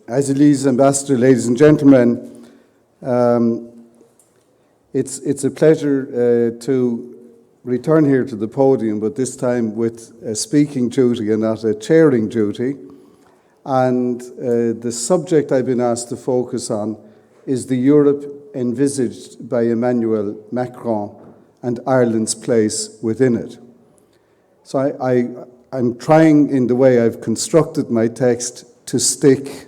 As Elise Ambassador, ladies and gentlemen, it's a pleasure to return here to the podium, but this time with a speaking duty and not a chairing duty. And the subject I've been asked to focus on is the Europe envisaged by Emmanuel Macron and Ireland's place within it. So I'm trying, in the way I've constructed my text, to stick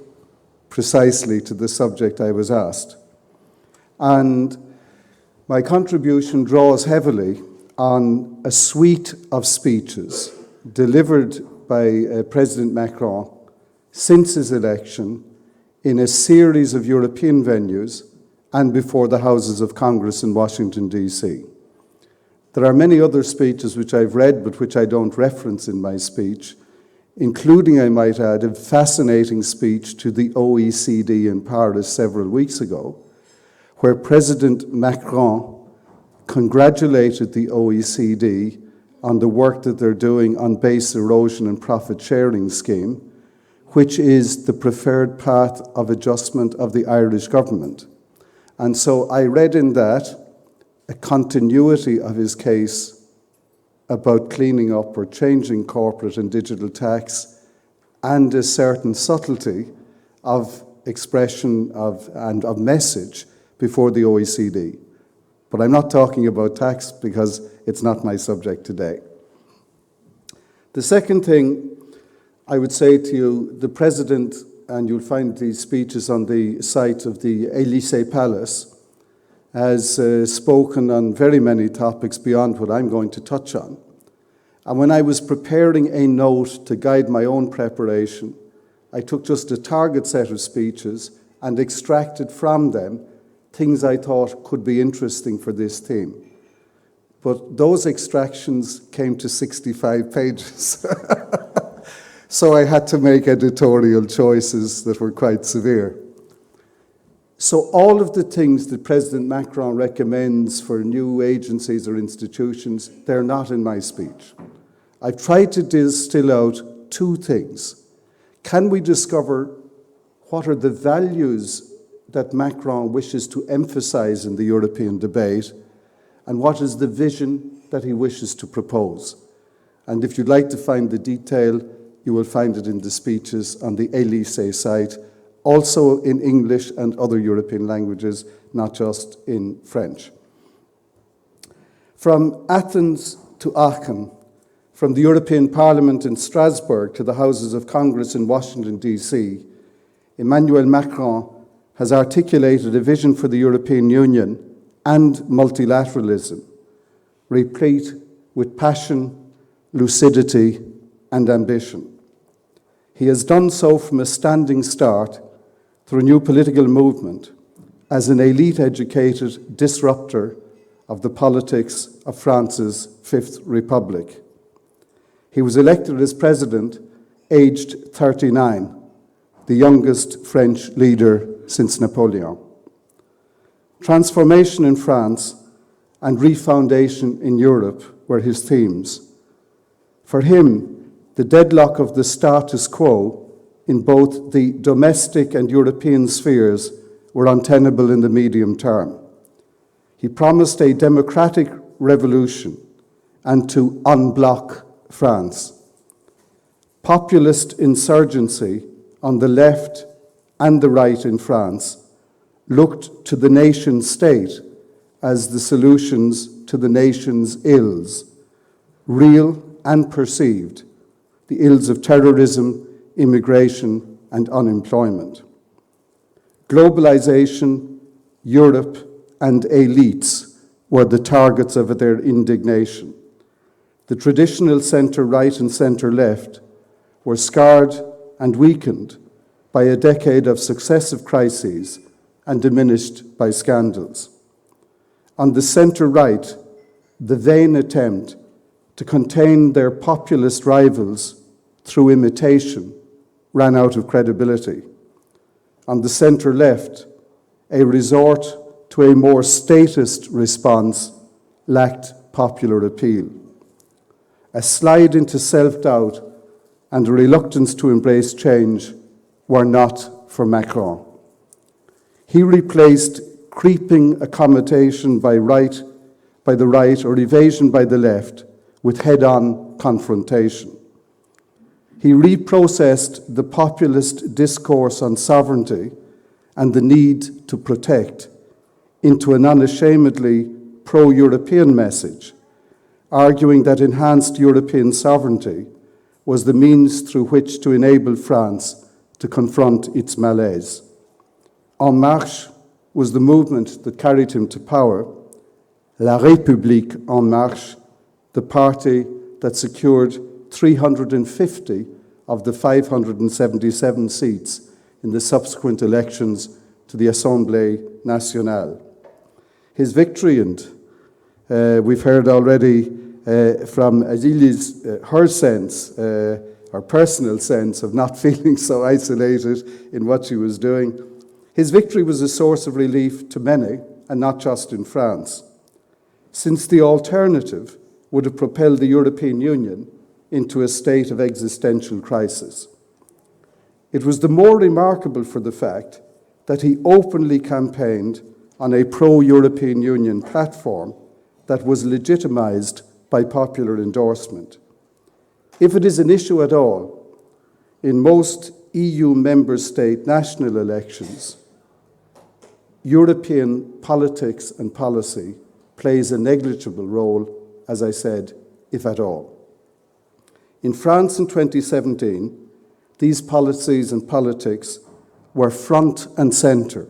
precisely to the subject I was asked. And my contribution draws heavily on a suite of speeches delivered by President Macron since his election in a series of European venues and before the Houses of Congress in Washington, D.C. There are many other speeches which I've read but which I don't reference in my speech, including, I might add, a fascinating speech to the OECD in Paris several weeks ago, where President Macron congratulated the OECD on the work that they're doing on base erosion and profit sharing scheme, which is the preferred path of adjustment of the Irish government. And so I read in that a continuity of his case about cleaning up or changing corporate and digital tax, and a certain subtlety of expression and of message before the OECD. But I'm not talking about tax because it's not my subject today. The second thing I would say to you, the President, and you'll find these speeches on the site of the Élysée Palace, has spoken on very many topics beyond what I'm going to touch on. And when I was preparing a note to guide my own preparation, I took just a target set of speeches and extracted from them things I thought could be interesting for this theme. But those extractions came to 65 pages. So I had to make editorial choices that were quite severe. So all of the things that President Macron recommends for new agencies or institutions, they're not in my speech. I've tried to distill out two things. Can we discover what are the values that Macron wishes to emphasize in the European debate, and what is the vision that he wishes to propose? And if you'd like to find the detail, you will find it in the speeches on the Élysée site, also in English and other European languages, not just in French. From Athens to Aachen, from the European Parliament in Strasbourg to the Houses of Congress in Washington, D.C., Emmanuel Macron has articulated a vision for the European Union and multilateralism, replete with passion, lucidity, and ambition. He has done so from a standing start through a new political movement as an elite-educated disruptor of the politics of France's Fifth Republic. He was elected as president aged 39, the youngest French leader since Napoleon. Transformation in France and refoundation in Europe were his themes. For him, the deadlock of the status quo in both the domestic and European spheres were untenable in the medium term. He promised a democratic revolution and to unblock France. Populist insurgency on the left and the right in France looked to the nation state as the solutions to the nation's ills, real and perceived, the ills of terrorism, immigration, and unemployment. Globalization, Europe, and elites were the targets of their indignation. The traditional centre-right and centre-left were scarred and weakened by a decade of successive crises and diminished by scandals. On the centre-right, the vain attempt to contain their populist rivals through imitation ran out of credibility. On the centre-left, a resort to a more statist response lacked popular appeal. A slide into self-doubt and a reluctance to embrace change were not for Macron. He replaced creeping accommodation by the right or evasion by the left with head-on confrontation. He reprocessed the populist discourse on sovereignty and the need to protect into an unashamedly pro-European message, arguing that enhanced European sovereignty was the means through which to enable France to confront its malaise. En Marche was the movement that carried him to power. La République En Marche, the party that secured 350 of the 577 seats in the subsequent elections to the Assemblée Nationale. His victory, and we've heard already from Adili's, her sense, her personal sense of not feeling so isolated in what she was doing. His victory was a source of relief to many, and not just in France, since the alternative would have propelled the European Union into a state of existential crisis. It was the more remarkable for the fact that he openly campaigned on a pro-European Union platform that was legitimized by popular endorsement. If it is an issue at all, in most EU member state national elections, European politics and policy plays a negligible role, as I said, if at all. In France in 2017, these policies and politics were front and centre,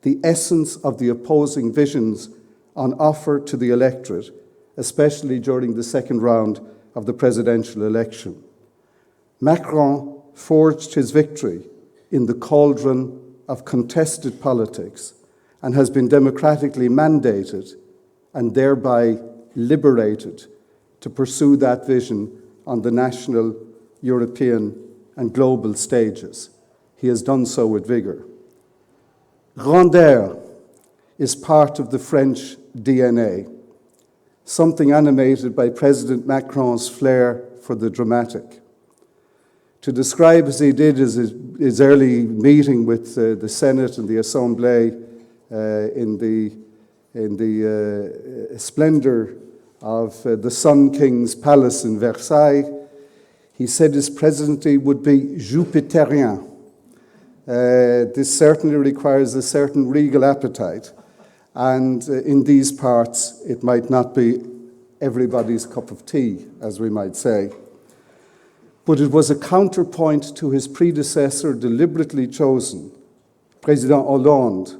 the essence of the opposing visions on offer to the electorate, especially during the second round of the presidential election. Macron forged his victory in the cauldron of contested politics and has been democratically mandated and thereby liberated to pursue that vision on the national, European, and global stages. He has done so with vigour. Grandeur is part of the French DNA, something animated by President Macron's flair for the dramatic. To describe, as he did, his early meeting with the Senate and the Assemblée in the splendour of the Sun King's palace in Versailles, he said his presidency would be Jupiterian. This certainly requires a certain regal appetite, and in these parts it might not be everybody's cup of tea, as we might say. But it was a counterpoint to his predecessor, deliberately chosen, President Hollande,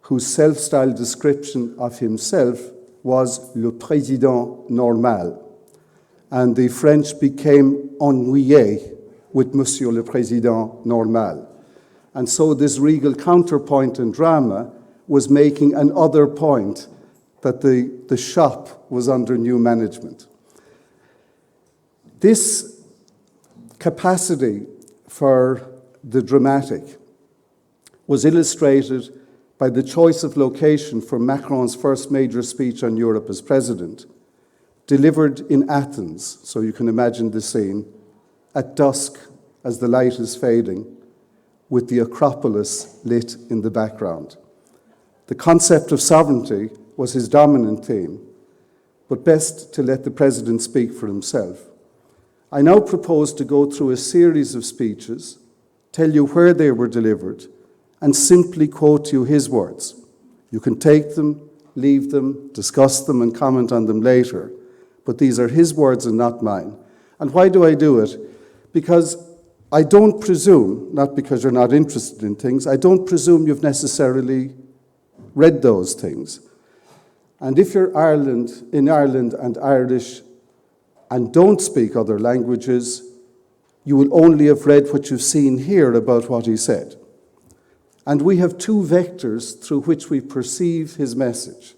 whose self-styled description of himself was le président normal. And the French became ennuyés with Monsieur le Président normal. And so this regal counterpoint and drama was making another point that the shop was under new management. This capacity for the dramatic was illustrated by the choice of location for Macron's first major speech on Europe as president, delivered in Athens, so you can imagine the scene, at dusk as the light is fading, with the Acropolis lit in the background. The concept of sovereignty was his dominant theme, but best to let the president speak for himself. I now propose to go through a series of speeches, tell you where they were delivered, and simply quote you his words. You can take them, leave them, discuss them, and comment on them later, but these are his words and not mine. And why do I do it? Because I don't presume, not because you're not interested in things, I don't presume you've necessarily read those things. And if you're in Ireland and Irish and don't speak other languages, you will only have read what you've seen here about what he said. And we have two vectors through which we perceive his message.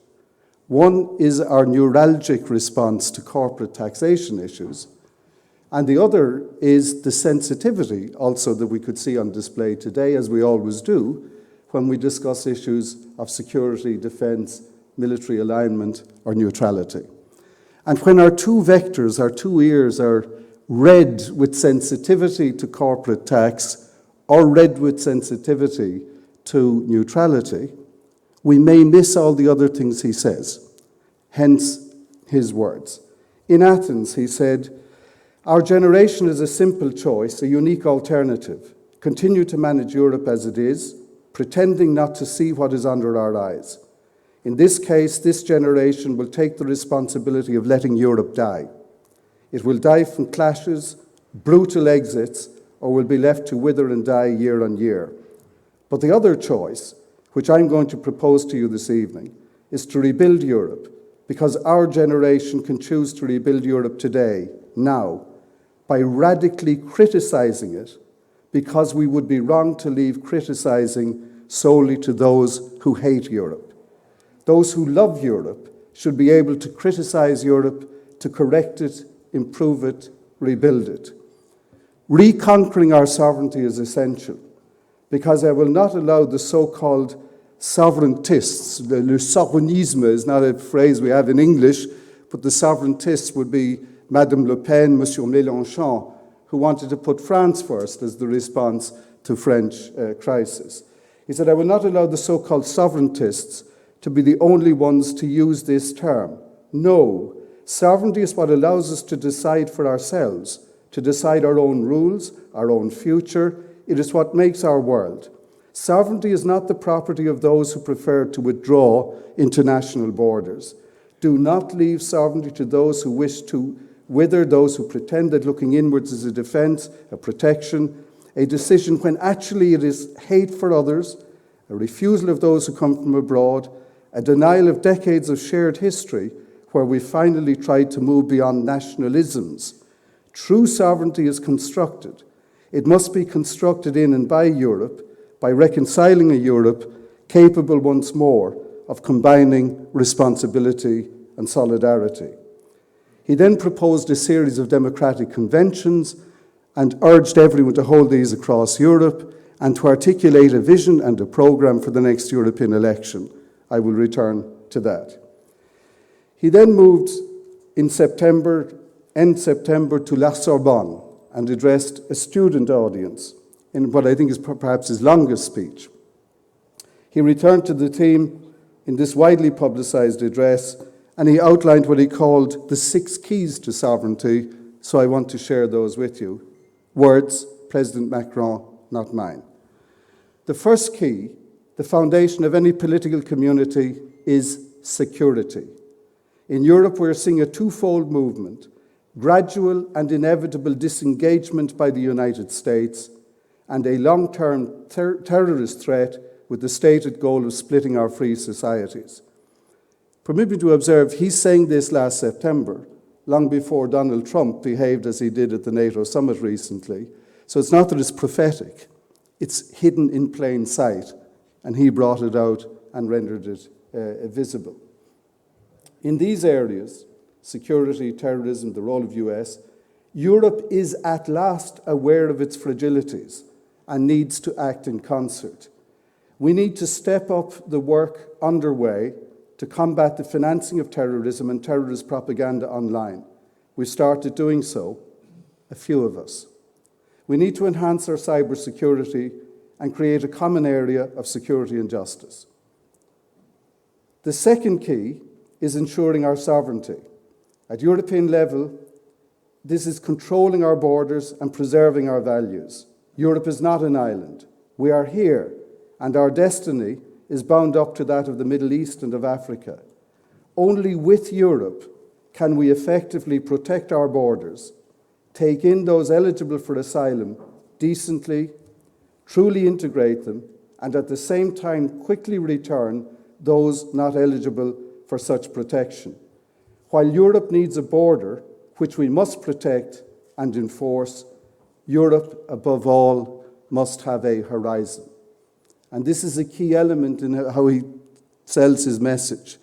One is our neuralgic response to corporate taxation issues, and the other is the sensitivity also that we could see on display today, as we always do, when we discuss issues of security, defence, military alignment, or neutrality. And when our two vectors, our two ears, are read with sensitivity to corporate tax or read with sensitivity to neutrality, we may miss all the other things he says. Hence his words. In Athens, he said, "Our generation is a simple choice, a unique alternative. Continue to manage Europe as it is, pretending not to see what is under our eyes. In this case, this generation will take the responsibility of letting Europe die. It will die from clashes, brutal exits, or will be left to wither and die year on year. But the other choice, which I'm going to propose to you this evening, is to rebuild Europe, because our generation can choose to rebuild Europe today, now, by radically criticizing it, because we would be wrong to leave criticizing solely to those who hate Europe. Those who love Europe should be able to criticize Europe, to correct it, improve it, rebuild it. Reconquering our sovereignty is essential, because I will not allow the so-called sovereigntists, le souverainisme is not a phrase we have in English, but the sovereigntists would be Madame Le Pen, Monsieur Mélenchon, who wanted to put France first as the response to French crisis. He said, I will not allow the so-called sovereigntists to be the only ones to use this term. No, sovereignty is what allows us to decide for ourselves, to decide our own rules, our own future. It is what makes our world. Sovereignty is not the property of those who prefer to withdraw into national borders. Do not leave sovereignty to those who wish to wither, those who pretend that looking inwards is a defense, a protection, a decision when actually it is hate for others, a refusal of those who come from abroad, a denial of decades of shared history where we finally tried to move beyond nationalisms. True sovereignty is constructed. It must be constructed in and by Europe, by reconciling a Europe capable once more of combining responsibility and solidarity. He then proposed a series of democratic conventions and urged everyone to hold these across Europe and to articulate a vision and a programme for the next European election. I will return to that. He then moved in end September, to La Sorbonne and addressed a student audience in what I think is perhaps his longest speech. He returned to the theme in this widely publicized address, and he outlined what he called the 6 keys to sovereignty, so I want to share those with you. Words, President Macron, not mine. The first key, the foundation of any political community, is security. In Europe, we're seeing a twofold movement: gradual and inevitable disengagement by the United States, and a long-term terrorist threat with the stated goal of splitting our free societies. Permit me to observe, he's saying this last September, long before Donald Trump behaved as he did at the NATO summit recently. So it's not that it's prophetic, it's hidden in plain sight, and he brought it out and rendered it visible. In these areas, security, terrorism, the role of US, Europe is at last aware of its fragilities and needs to act in concert. We need to step up the work underway to combat the financing of terrorism and terrorist propaganda online. We started doing so, a few of us. We need to enhance our cybersecurity and create a common area of security and justice. The second key is ensuring our sovereignty. At European level, this is controlling our borders and preserving our values. Europe is not an island. We are here, and our destiny is bound up to that of the Middle East and of Africa. Only with Europe can we effectively protect our borders, take in those eligible for asylum decently, truly integrate them, and at the same time quickly return those not eligible for such protection. While Europe needs a border, which we must protect and enforce, Europe, above all, must have a horizon. And this is a key element in how he sells his message.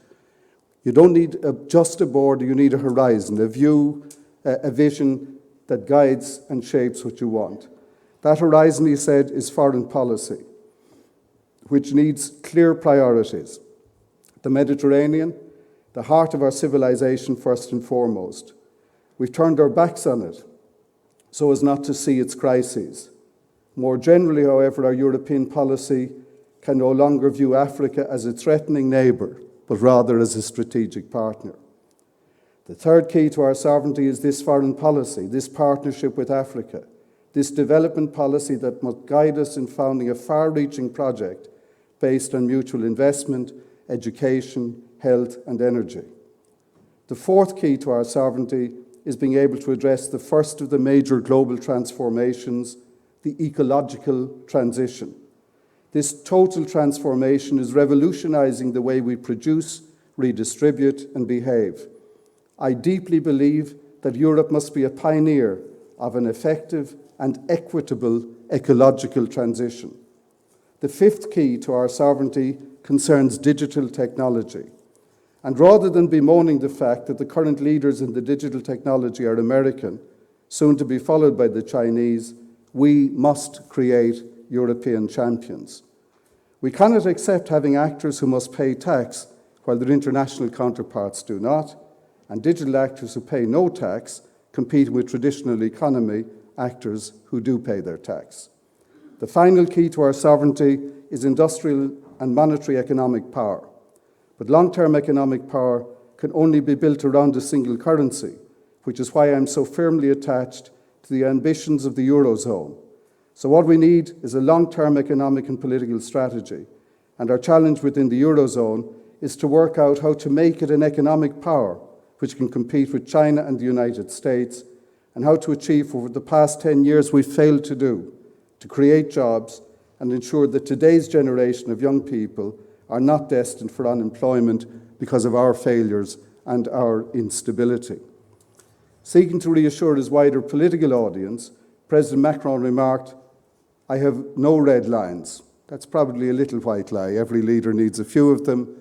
You don't need just a border, you need a horizon, a view, a vision that guides and shapes what you want. That horizon, he said, is foreign policy, which needs clear priorities. The Mediterranean, the heart of our civilization first and foremost. We've turned our backs on it so as not to see its crises. More generally, however, our European policy can no longer view Africa as a threatening neighbour, but rather as a strategic partner. The third key to our sovereignty is this foreign policy, this partnership with Africa, this development policy that must guide us in founding a far-reaching project based on mutual investment, education, health and energy. The fourth key to our sovereignty is being able to address the first of the major global transformations, the ecological transition. This total transformation is revolutionizing the way we produce, redistribute and behave. I deeply believe that Europe must be a pioneer of an effective and equitable ecological transition. The fifth key to our sovereignty concerns digital technology. And rather than bemoaning the fact that the current leaders in the digital technology are American, soon to be followed by the Chinese, we must create European champions. We cannot accept having actors who must pay tax while their international counterparts do not, and digital actors who pay no tax compete with traditional economy actors who do pay their tax. The final key to our sovereignty is industrial and monetary economic power. But long-term economic power can only be built around a single currency, which is why I'm so firmly attached to the ambitions of the Eurozone. So what we need is a long-term economic and political strategy, and our challenge within the Eurozone is to work out how to make it an economic power which can compete with China and the United States, and how to achieve what over the past 10 years we've failed to do, to create jobs and ensure that today's generation of young people are not destined for unemployment because of our failures and our instability. Seeking to reassure his wider political audience, President Macron remarked, "I have no red lines." That's probably a little white lie. Every leader needs a few of them.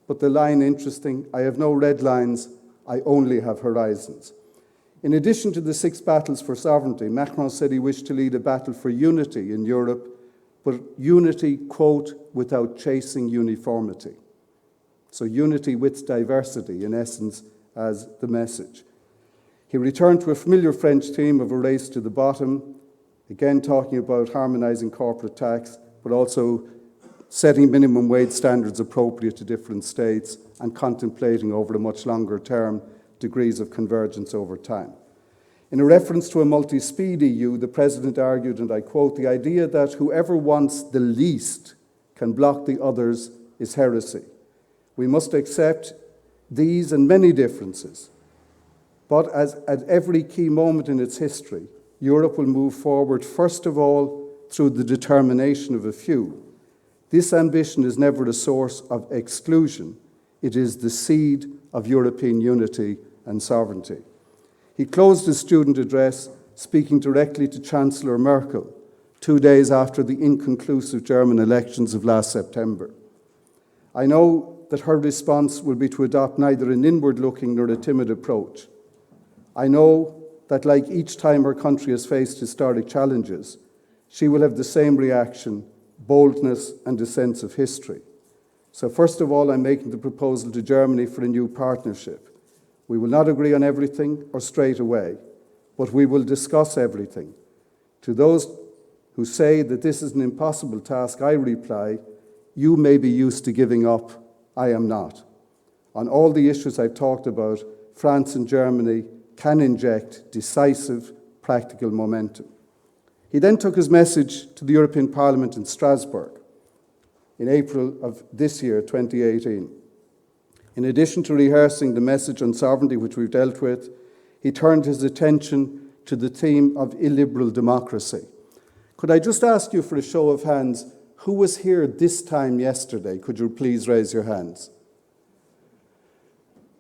But the line, interesting, "I have no red lines, I only have horizons." In addition to the 6 battles for sovereignty, Macron said he wished to lead a battle for unity in Europe, but unity, quote, without chasing uniformity. So unity with diversity, in essence, as the message. He returned to a familiar French theme of a race to the bottom, again talking about harmonising corporate tax, but also setting minimum wage standards appropriate to different states and contemplating over a much longer term degrees of convergence over time. In a reference to a multi-speed EU, the President argued, and I quote, "The idea that whoever wants the least can block the others is heresy. We must accept these and many differences. But as at every key moment in its history, Europe will move forward first of all through the determination of a few. This ambition is never a source of exclusion. It is the seed of European unity and sovereignty." He closed his student address speaking directly to Chancellor Merkel 2 days after the inconclusive German elections of last September. I know that her response will be to adopt neither an inward-looking nor a timid approach. I know that like each time her country has faced historic challenges, she will have the same reaction, boldness and a sense of history. So first of all, I'm making the proposal to Germany for a new partnership. We will not agree on everything or straight away, but we will discuss everything. To those who say that this is an impossible task, I reply, you may be used to giving up, I am not. On all the issues I've talked about, France and Germany can inject decisive, practical momentum. He then took his message to the European Parliament in Strasbourg in April of this year, 2018. In addition to rehearsing the message on sovereignty which we've dealt with, he turned his attention to the theme of illiberal democracy. Could I just ask you for a show of hands, who was here this time yesterday? Could you please raise your hands?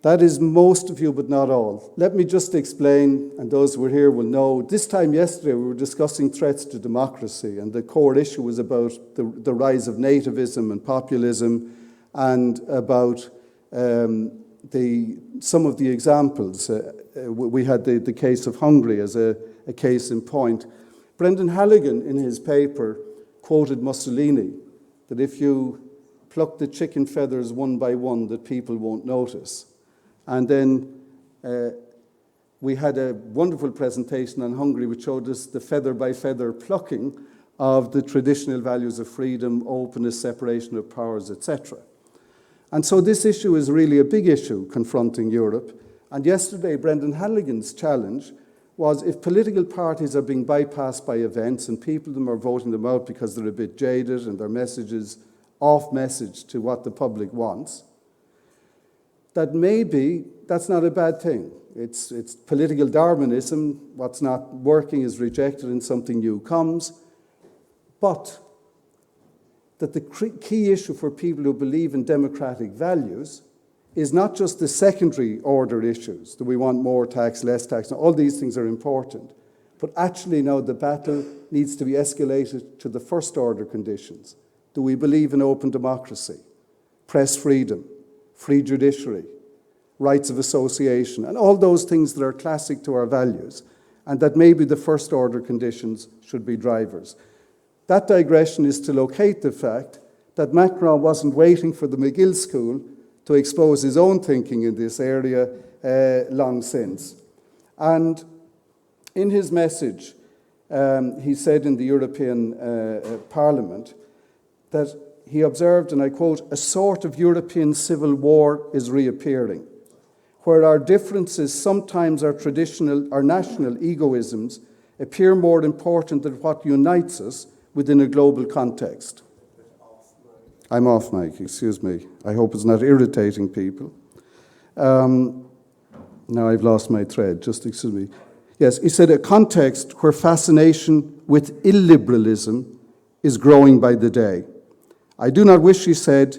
That is most of you, but not all. Let me just explain, and those who were here will know, this time yesterday we were discussing threats to democracy, and the core issue was about the rise of nativism and populism, and about some of the examples. We had the case of Hungary as a case in point. Brendan Halligan, in his paper, quoted Mussolini, that if you pluck the chicken feathers one by one, that people won't notice. And then we had a wonderful presentation on Hungary which showed us the feather by feather plucking of the traditional values of freedom, openness, separation of powers, etc. And so this issue is really a big issue confronting Europe. And yesterday, Brendan Halligan's challenge was, if political parties are being bypassed by events and people them are voting them out because they're a bit jaded and their message is off message to what the public wants, that maybe that's not a bad thing. It's political Darwinism. What's not working is rejected and something new comes. But that the key issue for people who believe in democratic values is not just the secondary order issues, that we want more tax, less tax, all these things are important. But actually now the battle needs to be escalated to the first order conditions. Do we believe in open democracy, press freedom, free judiciary, rights of association, and all those things that are classic to our values, and that maybe the first order conditions should be drivers. That digression is to locate the fact that Macron wasn't waiting for the MacGill School to expose his own thinking in this area long since. And in his message, he said in the European Parliament that he observed, and I quote, "A sort of European civil war is reappearing, where our differences, sometimes our traditional, our national egoisms, appear more important than what unites us within a global context." I'm off mic, excuse me. I hope it's not irritating people. Now I've lost my thread, just excuse me. Yes, he said, a context where fascination with illiberalism is growing by the day. I do not wish, he said,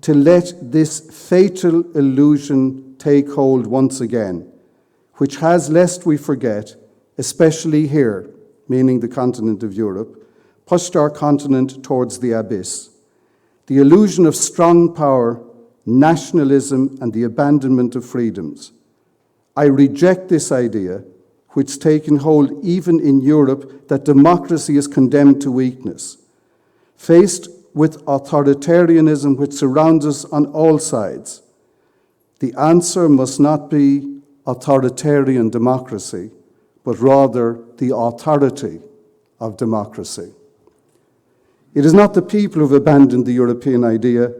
to let this fatal illusion take hold once again, which has, lest we forget, especially here, meaning the continent of Europe, pushed our continent towards the abyss. The illusion of strong power, nationalism, and the abandonment of freedoms. I reject this idea, which taken hold even in Europe, that democracy is condemned to weakness. Faced with authoritarianism which surrounds us on all sides, the answer must not be authoritarian democracy, but rather the authority of democracy. It is not the people who have abandoned the European idea.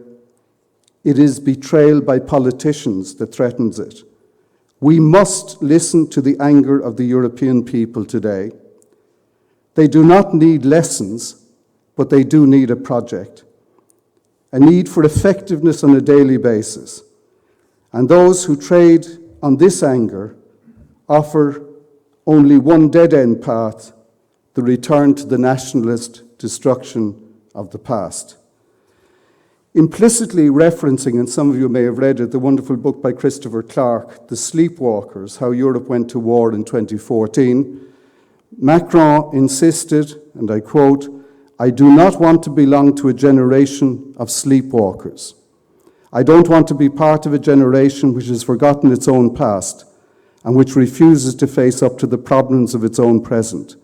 It is betrayal by politicians that threatens it. We must listen to the anger of the European people today. They do not need lessons, but they do need a project, a need for effectiveness on a daily basis. And those who trade on this anger offer only one dead-end path, the return to the nationalist destruction of the past. Implicitly referencing, and some of you may have read it, the wonderful book by Christopher Clark, The Sleepwalkers, How Europe Went to War in 2014, Macron insisted, and I quote, "I do not want to belong to a generation of sleepwalkers. I don't want to be part of a generation which has forgotten its own past and which refuses to face up to the problems of its own present.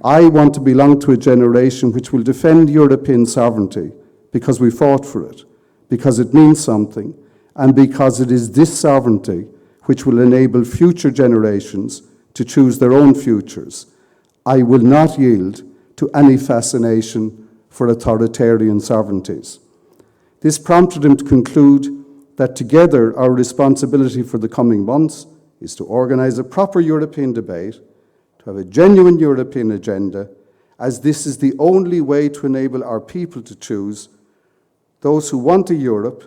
I want to belong to a generation which will defend European sovereignty because we fought for it, because it means something, and because it is this sovereignty which will enable future generations to choose their own futures. I will not yield to any fascination for authoritarian sovereignties." This prompted him to conclude that together our responsibility for the coming months is to organize a proper European debate, to have a genuine European agenda, as this is the only way to enable our people to choose, those who want a Europe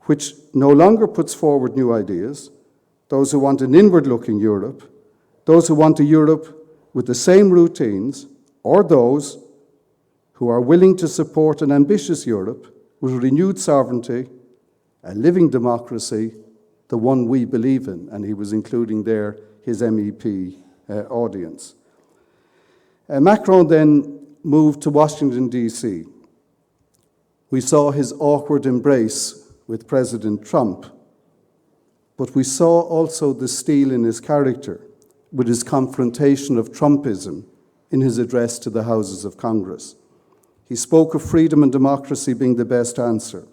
which no longer puts forward new ideas, those who want an inward-looking Europe, those who want a Europe with the same routines, or those who are willing to support an ambitious Europe with renewed sovereignty, a living democracy, the one we believe in. And he was including there his MEP audience. Macron then moved to Washington, D.C. We saw his awkward embrace with President Trump, but we saw also the steel in his character with his confrontation of Trumpism in his address to the Houses of Congress. He spoke of freedom and democracy being the best answer.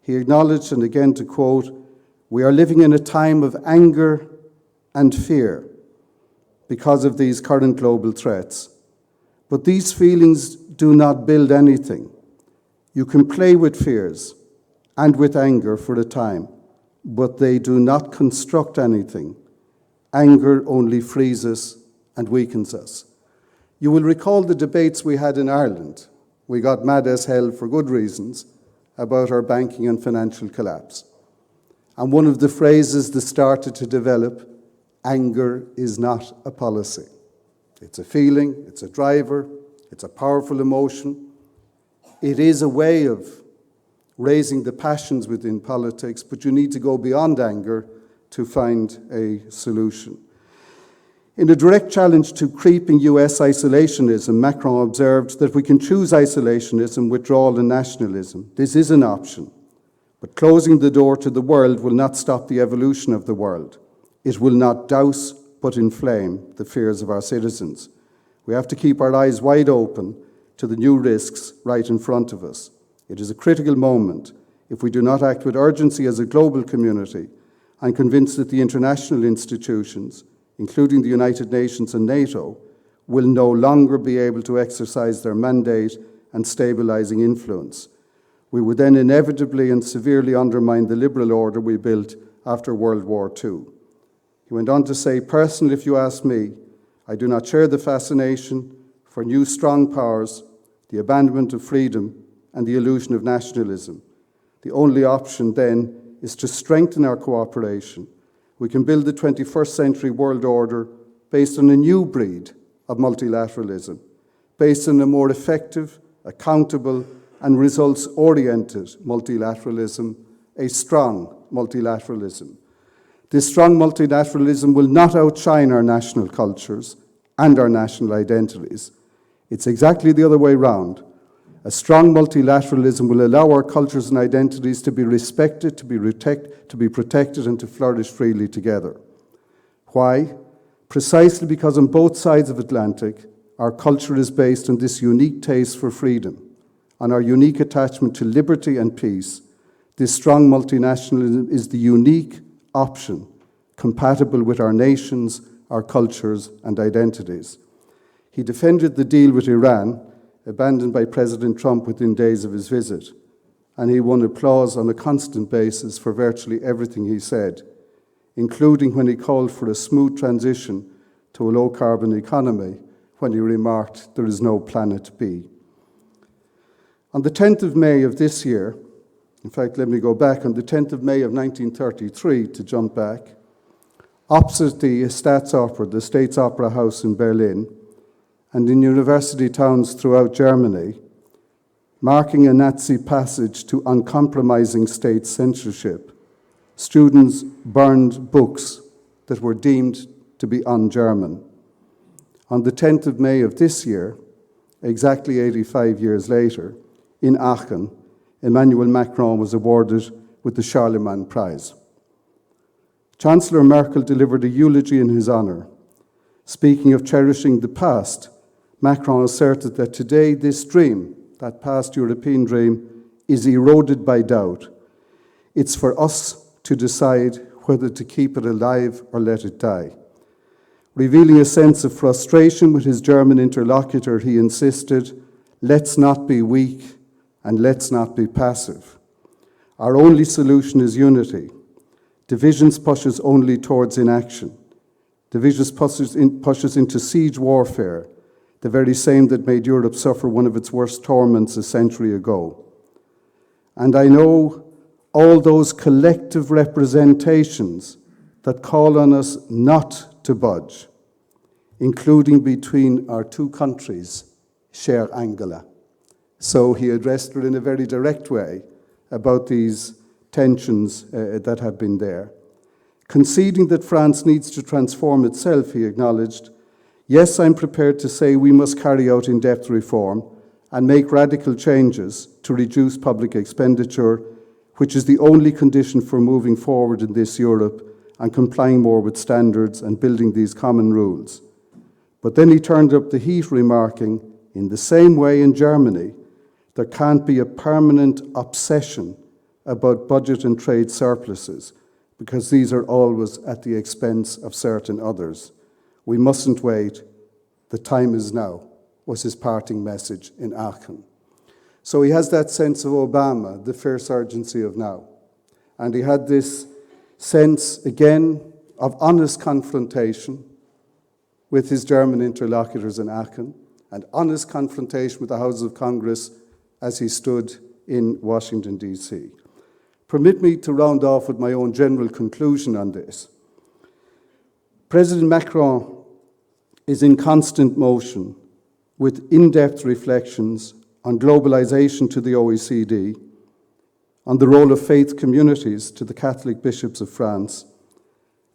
He acknowledged, and again to quote, "We are living in a time of anger and fear because of these current global threats. But these feelings do not build anything. You can play with fears and with anger for a time, but they do not construct anything. Anger only frees us and weakens us. You will recall the debates we had in Ireland. We got mad as hell for good reasons about our banking and financial collapse. And one of the phrases that started to develop, anger is not a policy. It's a feeling, it's a driver, it's a powerful emotion. It is a way of raising the passions within politics, but you need to go beyond anger to find a solution. In a direct challenge to creeping US isolationism, Macron observed that we can choose isolationism, withdrawal and nationalism. This is an option, but closing the door to the world will not stop the evolution of the world. It will not douse but inflame the fears of our citizens. We have to keep our eyes wide open to the new risks right in front of us. It is a critical moment. If we do not act with urgency as a global community, I'm convinced that the international institutions, including the United Nations and NATO, will no longer be able to exercise their mandate and stabilizing influence. We would then inevitably and severely undermine the liberal order we built after World War II. He went on to say, personally, if you ask me, I do not share the fascination for new strong powers, the abandonment of freedom, and the illusion of nationalism. The only option then is to strengthen our cooperation. We can build the 21st century world order based on a new breed of multilateralism, based on a more effective, accountable, and results-oriented multilateralism, a strong multilateralism. This strong multilateralism will not outshine our national cultures and our national identities. It's exactly the other way round. A strong multilateralism will allow our cultures and identities to be respected, to be protected, and to flourish freely together. Why? Precisely because on both sides of Atlantic, our culture is based on this unique taste for freedom, on our unique attachment to liberty and peace. This strong multinationalism is the unique option compatible with our nations, our cultures, and identities. He defended the deal with Iran, abandoned by President Trump within days of his visit, and he won applause on a constant basis for virtually everything he said, including when he called for a smooth transition to a low-carbon economy, when he remarked, "There is no planet B." On the 10th of May of this year, in fact, let me go back, on the 10th of May of 1933, to jump back, opposite the Staatsoper, the States Opera House in Berlin, and in university towns throughout Germany, marking a Nazi passage to uncompromising state censorship, students burned books that were deemed to be un-German. On the 10th of May of this year, exactly 85 years later, in Aachen, Emmanuel Macron was awarded with the Charlemagne Prize. Chancellor Merkel delivered a eulogy in his honor. Speaking of cherishing the past, Macron asserted that today this dream, that past European dream, is eroded by doubt. It's for us to decide whether to keep it alive or let it die. Revealing a sense of frustration with his German interlocutor, he insisted, "Let's not be weak and let's not be passive. Our only solution is unity. Divisions push us only towards inaction. Divisions pushes into siege warfare, the very same that made Europe suffer one of its worst torments a century ago. And I know all those collective representations that call on us not to budge, including between our two countries, chère Angela." So he addressed her in a very direct way about these tensions that have been there. Conceding that France needs to transform itself, he acknowledged, "Yes, I'm prepared to say we must carry out in-depth reform and make radical changes to reduce public expenditure, which is the only condition for moving forward in this Europe and complying more with standards and building these common rules." But then he turned up the heat, remarking, "In the same way in Germany, there can't be a permanent obsession about budget and trade surpluses, because these are always at the expense of certain others. We mustn't wait. The time is now." was his parting message in Aachen. So he has that sense of Obama, the fierce urgency of now. And he had this sense, again, of honest confrontation with his German interlocutors in Aachen, and honest confrontation with the Houses of Congress as he stood in Washington, D.C. Permit me to round off with my own general conclusion on this. President Macron is in constant motion with in-depth reflections on globalization to the OECD, on the role of faith communities to the Catholic bishops of France,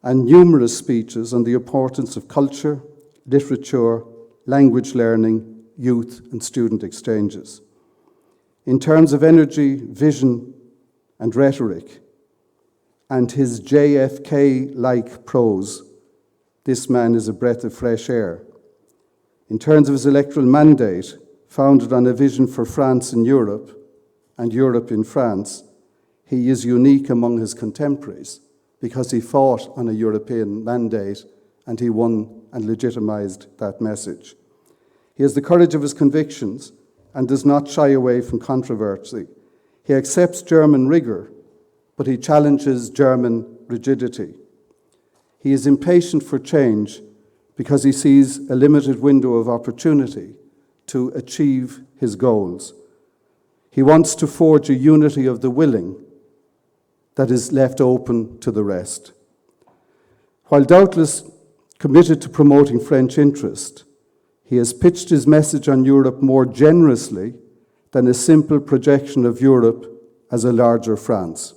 and numerous speeches on the importance of culture, literature, language learning, youth and student exchanges. In terms of energy, vision and rhetoric, and his JFK-like prose, this man is a breath of fresh air. In terms of his electoral mandate, founded on a vision for France in Europe and Europe in France, he is unique among his contemporaries because he fought on a European mandate and he won and legitimized that message. He has the courage of his convictions and does not shy away from controversy. He accepts German rigor, but he challenges German rigidity. He is impatient for change because he sees a limited window of opportunity to achieve his goals. He wants to forge a unity of the willing that is left open to the rest. While doubtless committed to promoting French interest, he has pitched his message on Europe more generously than a simple projection of Europe as a larger France.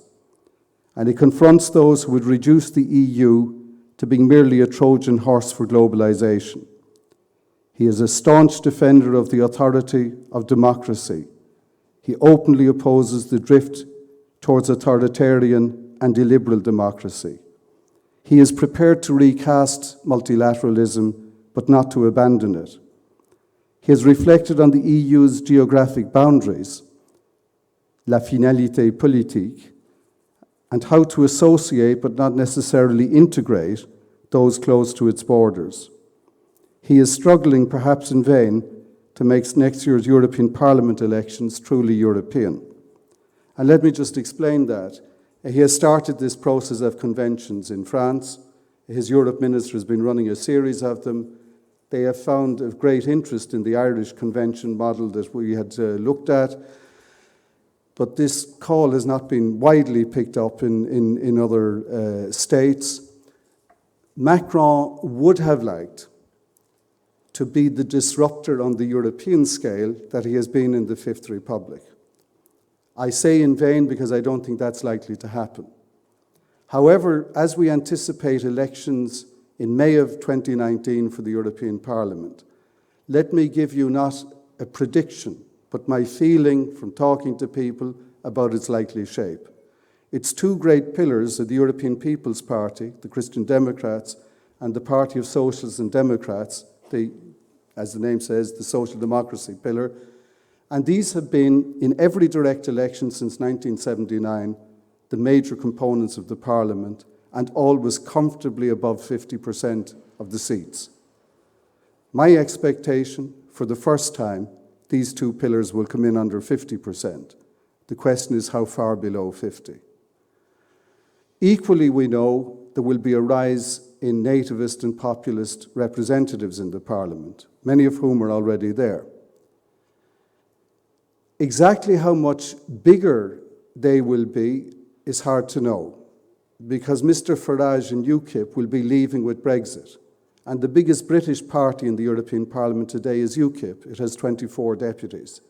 And he confronts those who would reduce the EU to being merely a Trojan horse for globalization. He is a staunch defender of the authority of democracy. He openly opposes the drift towards authoritarian and illiberal democracy. He is prepared to recast multilateralism, but not to abandon it. He has reflected on the EU's geographic boundaries, la finalité politique, and how to associate but not necessarily integrate those close to its borders. He is struggling, perhaps in vain, to make next year's European Parliament elections truly European. And let me just explain that. He has started this process of conventions in France. His Europe minister has been running a series of them. They have found of great interest in the Irish convention model that we had looked at. But this call has not been widely picked up in other states. Macron would have liked to be the disruptor on the European scale that he has been in the Fifth Republic. I say in vain because I don't think that's likely to happen. However, as we anticipate elections in May of 2019 for the European Parliament, let me give you not a prediction, but my feeling from talking to people about its likely shape. Its two great pillars are the European People's Party, the Christian Democrats, and the Party of Socialists and Democrats, as the name says, the social democracy pillar. And these have been, in every direct election since 1979, the major components of the Parliament, and always comfortably above 50% of the seats. My expectation, for the first time, these two pillars will come in under 50%. The question is how far below 50. Equally, we know there will be a rise in nativist and populist representatives in the Parliament, many of whom are already there. Exactly how much bigger they will be is hard to know, because Mr Farage and UKIP will be leaving with Brexit. And the biggest British party in the European Parliament today is UKIP. It has 24 deputies.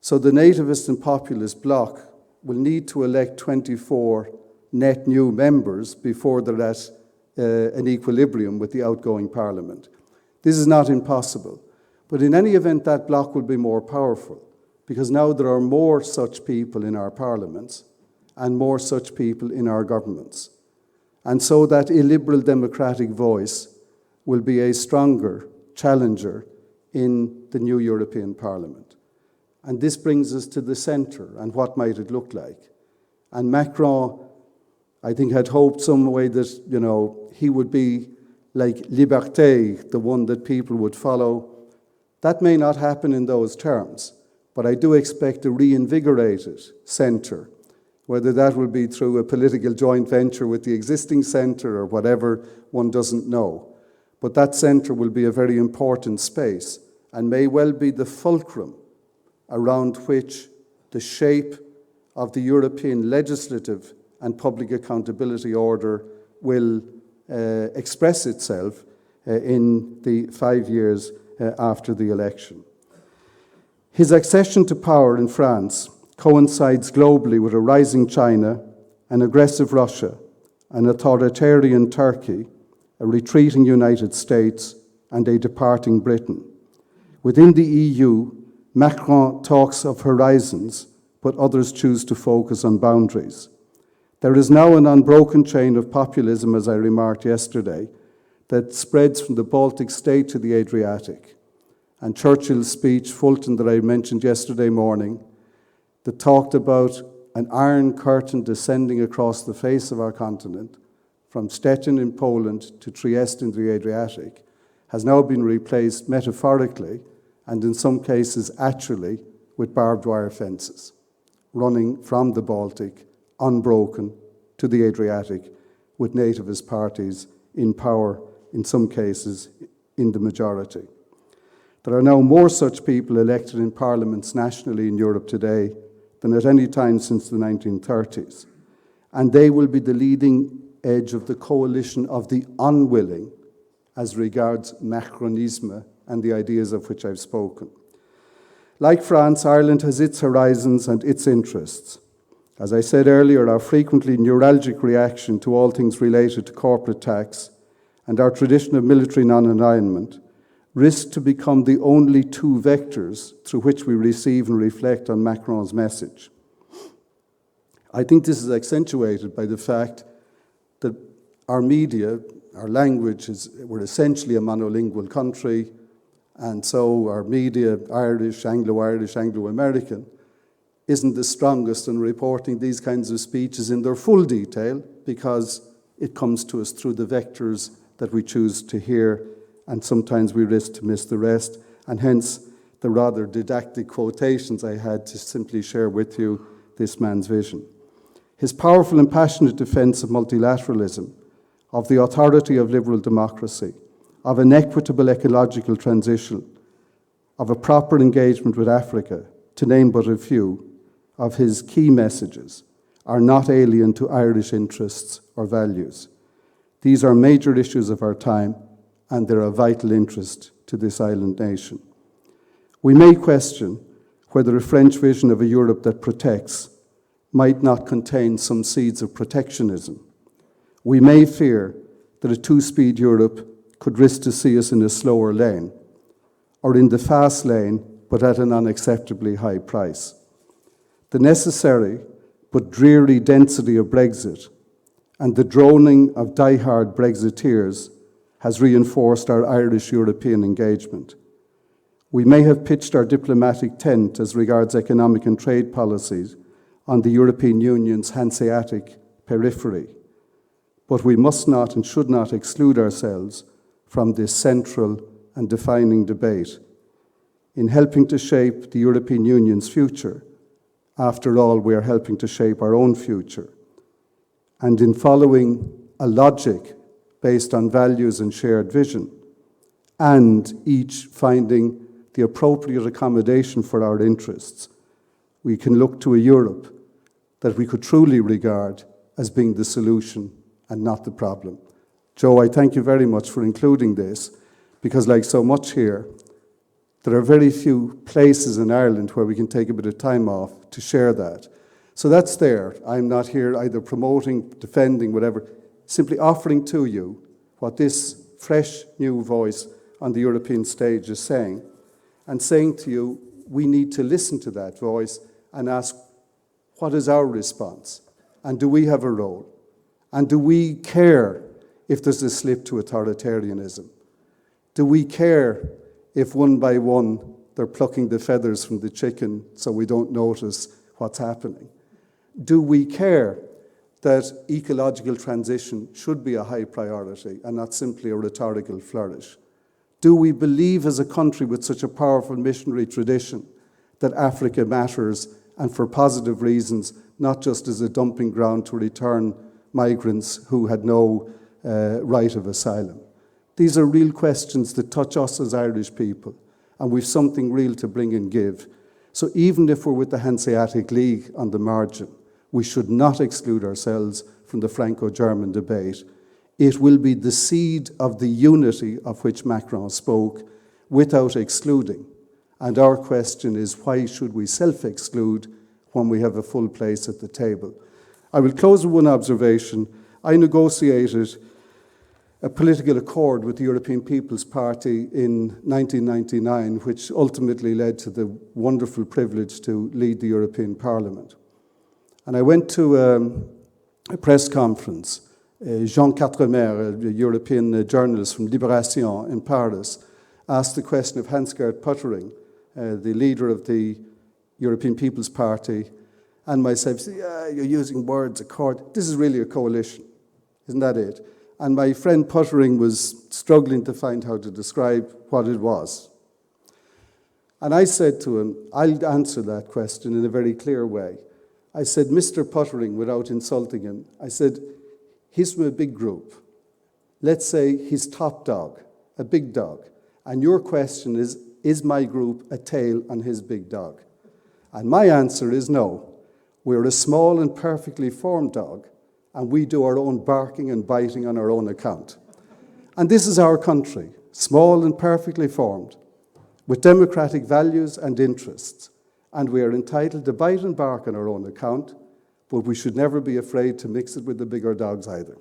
So the nativist and populist bloc will need to elect 24 net new members before they're at an equilibrium with the outgoing Parliament. This is not impossible. But in any event, that bloc will be more powerful, because now there are more such people in our parliaments and more such people in our governments. And so that illiberal democratic voice will be a stronger challenger in the new European Parliament. And this brings us to the centre, and what might it look like? And Macron, I think, had hoped some way that, he would be like Liberté, the one that people would follow. That may not happen in those terms, but I do expect a reinvigorated centre, whether that will be through a political joint venture with the existing centre or whatever, one doesn't know. But that centre will be a very important space and may well be the fulcrum around which the shape of the European legislative and public accountability order will express itself in the 5 years after the election. His accession to power in France coincides globally with a rising China, an aggressive Russia, an authoritarian Turkey, a retreating United States, and a departing Britain. Within the EU, Macron talks of horizons, but others choose to focus on boundaries. There is now an unbroken chain of populism, as I remarked yesterday, that spreads from the Baltic state to the Adriatic. And Churchill's speech, Fulton, that I mentioned yesterday morning, that talked about an iron curtain descending across the face of our continent, from Stettin in Poland to Trieste in the Adriatic, has now been replaced metaphorically and in some cases actually with barbed wire fences, running from the Baltic, unbroken, to the Adriatic, with nativist parties in power, in some cases, in the majority. There are now more such people elected in parliaments nationally in Europe today than at any time since the 1930s. And they will be the leading edge of the coalition of the unwilling as regards Macronisme and the ideas of which I've spoken. Like France, Ireland has its horizons and its interests. As I said earlier, our frequently neuralgic reaction to all things related to corporate tax and our tradition of military non-alignment risk to become the only two vectors through which we receive and reflect on Macron's message. I think this is accentuated by the fact that our media, our language, we're essentially a monolingual country, and so our media, Irish, Anglo-Irish, Anglo-American, isn't the strongest in reporting these kinds of speeches in their full detail because it comes to us through the vectors that we choose to hear, and sometimes we risk to miss the rest, and hence the rather didactic quotations I had to simply share with you this man's vision. His powerful and passionate defense of multilateralism, of the authority of liberal democracy, of an equitable ecological transition, of a proper engagement with Africa, to name but a few, of his key messages are not alien to Irish interests or values. These are major issues of our time, and they're of vital interest to this island nation. We may question whether a French vision of a Europe that protects might not contain some seeds of protectionism. We may fear that a two-speed Europe could risk to see us in a slower lane, or in the fast lane, but at an unacceptably high price. The necessary but dreary density of Brexit and the droning of die-hard Brexiteers has reinforced our Irish European engagement. We may have pitched our diplomatic tent as regards economic and trade policies on the European Union's Hanseatic periphery, but we must not and should not exclude ourselves from this central and defining debate. In helping to shape the European Union's future, after all, we are helping to shape our own future. And in following a logic based on values and shared vision, and each finding the appropriate accommodation for our interests, we can look to a Europe that we could truly regard as being the solution and not the problem. Joe, I thank you very much for including this, because like so much here, there are very few places in Ireland where we can take a bit of time off to share that. So that's there. I'm not here either promoting, defending, whatever, simply offering to you what this fresh new voice on the European stage is saying, and saying to you, we need to listen to that voice and ask, what is our response? And do we have a role? And do we care if there's a slip to authoritarianism? Do we care if one by one they're plucking the feathers from the chicken so we don't notice what's happening? Do we care that ecological transition should be a high priority and not simply a rhetorical flourish? Do we believe as a country with such a powerful missionary tradition that Africa matters and for positive reasons, not just as a dumping ground to return migrants who had no right of asylum? These are real questions that touch us as Irish people, and we've something real to bring and give. So even if we're with the Hanseatic League on the margin, we should not exclude ourselves from the Franco-German debate. It will be the seed of the unity of which Macron spoke, without excluding. And our question is, why should we self-exclude when we have a full place at the table? I will close with one observation. I negotiated a political accord with the European People's Party in 1999, which ultimately led to the wonderful privilege to lead the European Parliament. And I went to a press conference. Jean Quatremer, a European journalist from Libération in Paris, asked the question of Hans-Gert Pöttering, the leader of the European People's Party, and myself, said, yeah, you're using words, accord. This is really a coalition. Isn't that it? And my friend Pöttering was struggling to find how to describe what it was. And I said to him, I'll answer that question in a very clear way. I said, Mr. Pöttering, without insulting him, I said, he's from a big group. Let's say he's top dog, a big dog. And your question is my group a tail on his big dog? And my answer is no. We're a small and perfectly formed dog, and we do our own barking and biting on our own account. And this is our country, small and perfectly formed, with democratic values and interests. And we are entitled to bite and bark on our own account, but we should never be afraid to mix it with the bigger dogs either.